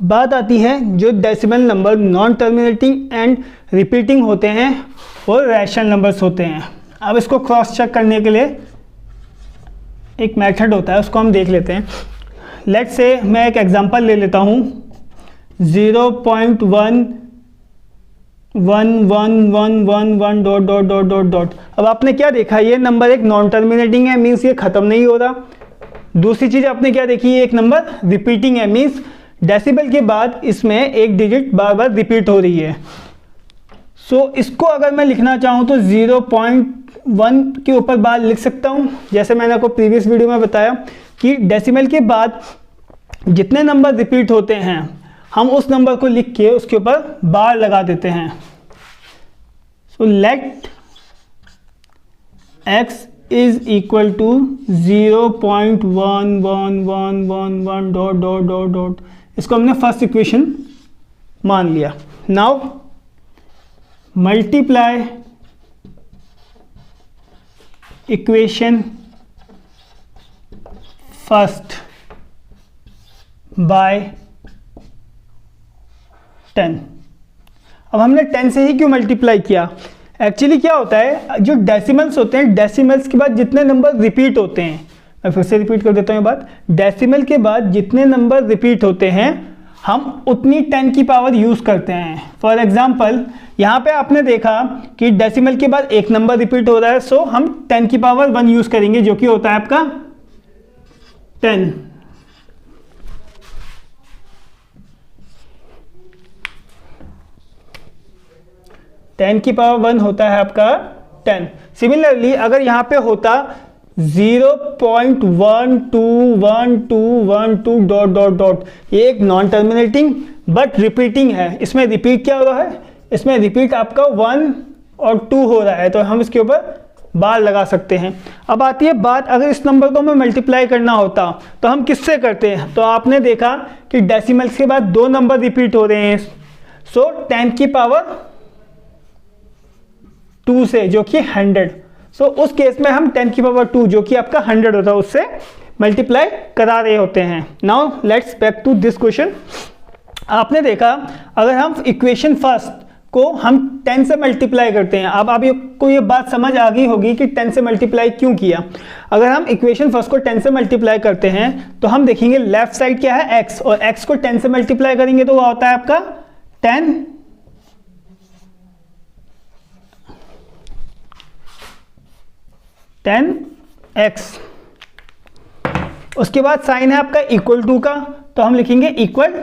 बात आती है जो decimal number non terminating and repeating होते हैं और रैशनल नंबर्स होते हैं। अब इसको क्रॉस चेक करने के लिए एक मेथड होता है, उसको हम देख लेते हैं। लेट्स से मैं एक एग्जांपल ले लेता हूँ 0.111111 dot dot dot dot dot. अब आपने क्या देखा, ये नंबर एक नॉन टर्मिनेटिंग है, मीन्स ये ख़त्म नहीं हो रहा। दूसरी चीज़ आपने क्या देखी, ये एक नंबर रिपीटिंग है, मीन्स डेसिबल के बाद इसमें एक डिजिट बार बार रिपीट हो रही है। सो इसको अगर मैं लिखना चाहूँ तो 0.1 के ऊपर बार लिख सकता हूँ। जैसे मैंने आपको प्रीवियस वीडियो में बताया कि डेसिमल के बाद जितने नंबर रिपीट होते हैं हम उस नंबर को लिख के उसके ऊपर बार लगा देते हैं। So let x is equal to 0.1111 dot dot dot dot. इसको हमने फर्स्ट इक्वेशन मान लिया। Now multiply equation first by 10। अब हमने 10 से ही क्यों मल्टीप्लाई किया? एक्चुअली क्या होता है, जो डेसिमल्स होते हैं, डेसिमल्स के बाद जितने नंबर रिपीट होते हैं, मैं फिर से रिपीट कर देता हूँ ये बात, डेसिमल के बाद जितने नंबर रिपीट होते हैं हम उतनी 10 की पावर यूज़ करते हैं। फॉर एग्जांपल यहाँ पे आपने देखा कि डेसिमल के बाद एक नंबर रिपीट हो रहा है, सो हम 10 की पावर 1 यूज़ करेंगे, जो कि होता है आपका 10। टेन की पावर 1 होता है आपका 10। सिमिलरली अगर यहाँ पे होता 0.121212 डॉट डॉट डॉट, ये एक नॉन टर्मिनेटिंग बट रिपीटिंग है। इसमें रिपीट क्या हो रहा है, इसमें रिपीट आपका 1 और 2 हो रहा है, तो हम इसके ऊपर बार लगा सकते हैं। अब आती है बात, अगर इस नंबर को हमें मल्टीप्लाई करना होता तो हम किससे करते हैं? तो आपने देखा कि डेसिमल्स के बाद 2 नंबर रिपीट हो रहे हैं, सो 10 की पावर 2 से, जो कि 100। सो उस केस में हम 10 की पावर 2 जो कि आपका 100 होता है उससे मल्टीप्लाई करा रहे होते हैं। Now let's back to this question. आपने देखा अगर हम इक्वेशन फर्स्ट को हम 10 से मल्टीप्लाई करते हैं, अब आपको ये बात समझ आ गई होगी कि 10 से मल्टीप्लाई क्यों किया। अगर हम इक्वेशन फर्स्ट को 10 से मल्टीप्लाई करते हैं तो हम देखेंगे लेफ्ट साइड क्या है x, और x को 10 से मल्टीप्लाई करेंगे तो वो होता है आपका 10x। उसके बाद साइन है आपका इक्वल टू का, तो हम लिखेंगे इक्वल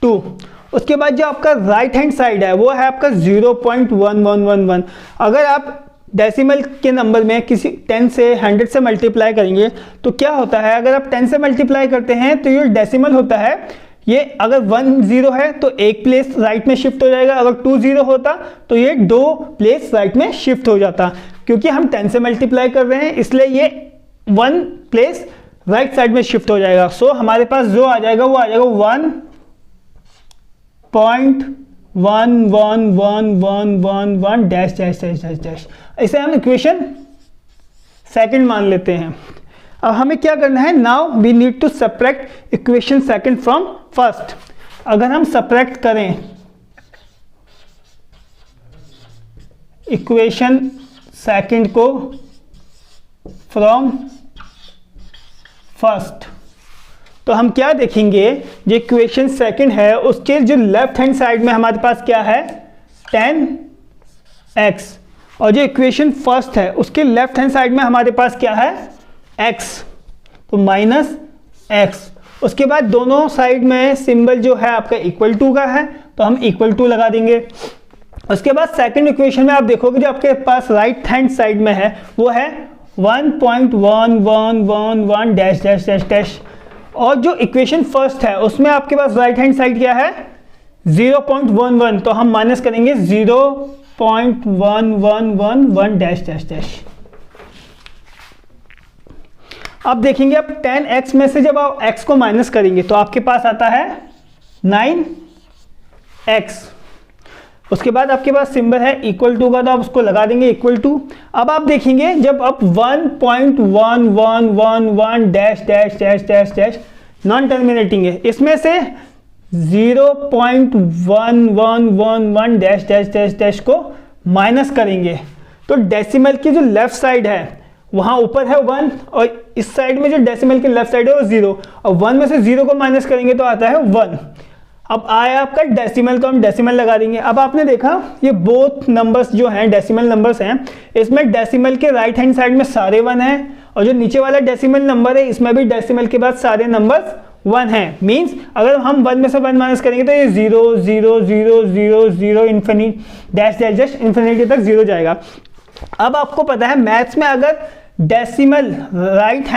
टू। उसके बाद जो आपका राइट हैंड साइड है वो है आपका 0.1111। अगर आप डेसिमल के नंबर में किसी 10 से 100 से मल्टीप्लाई करेंगे तो क्या होता है, अगर आप 10 से मल्टीप्लाई करते हैं तो ये डेसिमल होता है, ये अगर 1 0 है तो एक प्लेस राइट में शिफ्ट हो जाएगा, अगर 2 0 होता तो ये 2 प्लेस राइट में शिफ्ट हो जाता। क्योंकि हम 10 से मल्टीप्लाई कर रहे हैं इसलिए ये 1 प्लेस राइट साइड में शिफ्ट हो जाएगा। सो हमारे पास जो आ जाएगा वो आ जाएगा 1.111111 dash dash dash dash dash. इसे हम इक्वेशन सेकंड मान लेते हैं। अब हमें क्या करना है, now we need to subtract equation second from first. अगर हम सब्ट्रैक्ट करें इक्वेशन सेकंड को फ्रॉम फर्स्ट तो हम क्या देखेंगे, जो इक्वेशन सेकंड है उसके जो लेफ्ट हैंड साइड में हमारे पास क्या है 10x, और जो इक्वेशन फर्स्ट है उसके लेफ्ट हैंड साइड में हमारे पास क्या है x, तो -x। उसके बाद दोनों साइड में सिंबल जो है आपका इक्वल टू का है तो हम इक्वल टू लगा देंगे। उसके बाद सेकंड इक्वेशन में आप देखोगे जो आपके पास राइट हैंड साइड में है वो है 1.1111 डैश डैश डैश डैश, और जो इक्वेशन फर्स्ट है उसमें आपके पास राइट हैंड साइड क्या है 0.11, तो हम माइनस करेंगे 0.1111 डैश डैश डैश। अब देखेंगे आप 10x में से जब आप x को माइनस करेंगे तो आपके पास आता है 9x। उसके बाद आपके पास सिंबल है इक्वल टू का, तो आप उसको लगा देंगे इक्वल टू। अब आप देखेंगे जब आप 1.1111 dash dash dash dash dash non terminating है, इसमें से 0.1111 डैश डैश डैश डैश को माइनस करेंगे तो डेसिमल की जो लेफ्ट साइड है वहाँ ऊपर है 1 और इस साइड में जो डेसिमल की लेफ्ट साइड है वो 0 और 1 में से 0 को माइनस करेंगे तो आता है 1। अब आया आपका डेसिमल तो हम डेसिमल लगा देंगे। अब आपने देखा ये बोथ नंबर्स जो हैं डेसिमल नंबर्स हैं, इसमें डेसिमल के राइट हैंड साइड में सारे 1 हैं और जो नीचे वाला डेसिमल नंबर है इसमें भी डेसिमल के बाद सारे नंबर्स 1 है। मीन्स अगर हम 1 में से 1 माइनस करेंगे तो ये 0 0 0 0 0 infinite dash dash dash infinity तक 0 जाएगा। अब आपको पता है मैथ्स में अगर डेसिमल लेफ्ट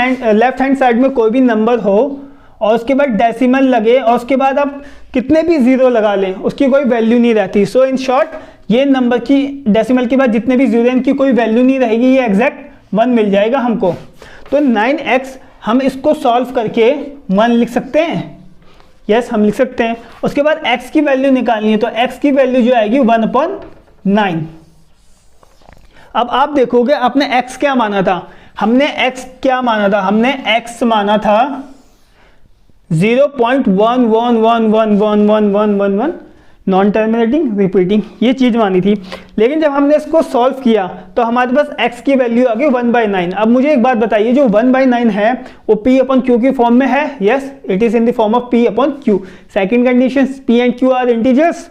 हैंड साइड में कोई भी नंबर हो और उसके बाद डेसिमल लगे और उसके बाद आप कितने भी 0 लगा लें उसकी कोई वैल्यू नहीं रहती। सो इन शॉर्ट ये नंबर की डेसिमल के बाद जितने भी 0 हैं इनकी कोई वैल्यू नहीं रहेगी, ये एग्जैक्ट 1 मिल जाएगा हमको। तो 9x हम इसको सॉल्व करके 1 लिख सकते हैं। यस हम लिख सकते हैं। उसके बाद x की वैल्यू निकालनी है तो x की वैल्यू जो आएगी 1/9। अब आप देखोगे आपने x क्या माना था, हमने x माना था 0.11111111 नॉन टर्मिनेटिंग रिपीटिंग, ये चीज़ मानी थी। लेकिन जब हमने इसको सॉल्व किया तो हमारे पास x की वैल्यू आ गई 1/9। अब मुझे एक बात बताइए, जो 1/9 है वो p/q की फॉर्म में है? Yes it is in the form of p/q। Second condition p and q are integers,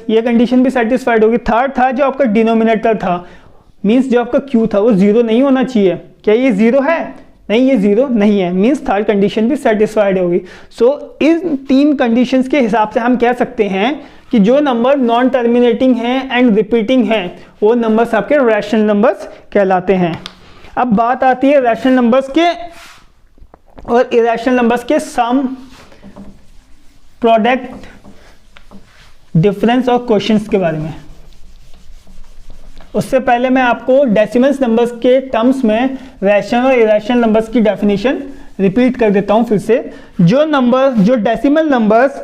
ये कंडीशन भी सेटिस्फाइड होगी। थर्ड था जो आपका डिनोमिनेटर था, मीन्स जो आपका q था वो 0 नहीं होना चाहिए। क्या ये 0 है? नहीं, ये 0 नहीं है, मीन्स थर्ड कंडीशन भी सेटिस्फाइड होगी। सो इन 3 कंडीशंस के हिसाब से हम कह सकते हैं कि जो नंबर नॉन टर्मिनेटिंग हैं एंड रिपीटिंग हैं वो नंबर्स आपके रैशनल नंबर्स कहलाते हैं। अब बात आती है रैशनल नंबर्स के और इरेशनल नंबर्स के सम, प्रोडक्ट, डिफरेंस और क्वेश्चंस के बारे में। उससे पहले मैं आपको डेसिमल्स नंबर्स के टर्म्स में रैशनल और इरेशनल नंबर्स की डेफिनेशन रिपीट कर देता हूं फिर से। जो डेसिमल नंबर्स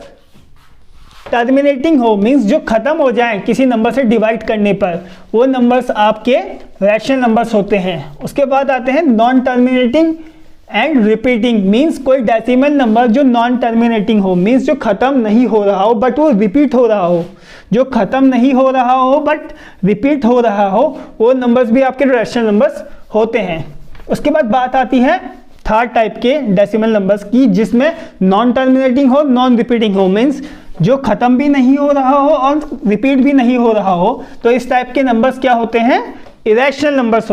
टर्मिनेटिंग हो, मींस जो खत्म हो जाए किसी नंबर से डिवाइड करने पर, वो नंबर्स आपके रैशनल नंबर्स होते हैं। उसके बाद आते हैं non terminating and repeating, means कोई डेसिमल नंबर जो नॉन टर्मिनेटिंग हो, मींस जो खत्म नहीं हो रहा हो बट वो रिपीट हो रहा हो, जो खत्म नहीं हो रहा हो बट रिपीट हो रहा हो, वो नंबर्स भी आपके रैशनल नंबर्स होते हैं। उसके बाद बात आती है थर्ड टाइप के डेसिमल नंबर्स की, जिसमें नॉन टर्मिनेटिंग हो, नॉन रिपीटिंग हो, मींस जो खत्म भी नहीं हो रहा हो और रिपीट भी नहीं हो रहा हो। तो इस टाइप के नंबर्स क्या होते हैं? Irrational numbers.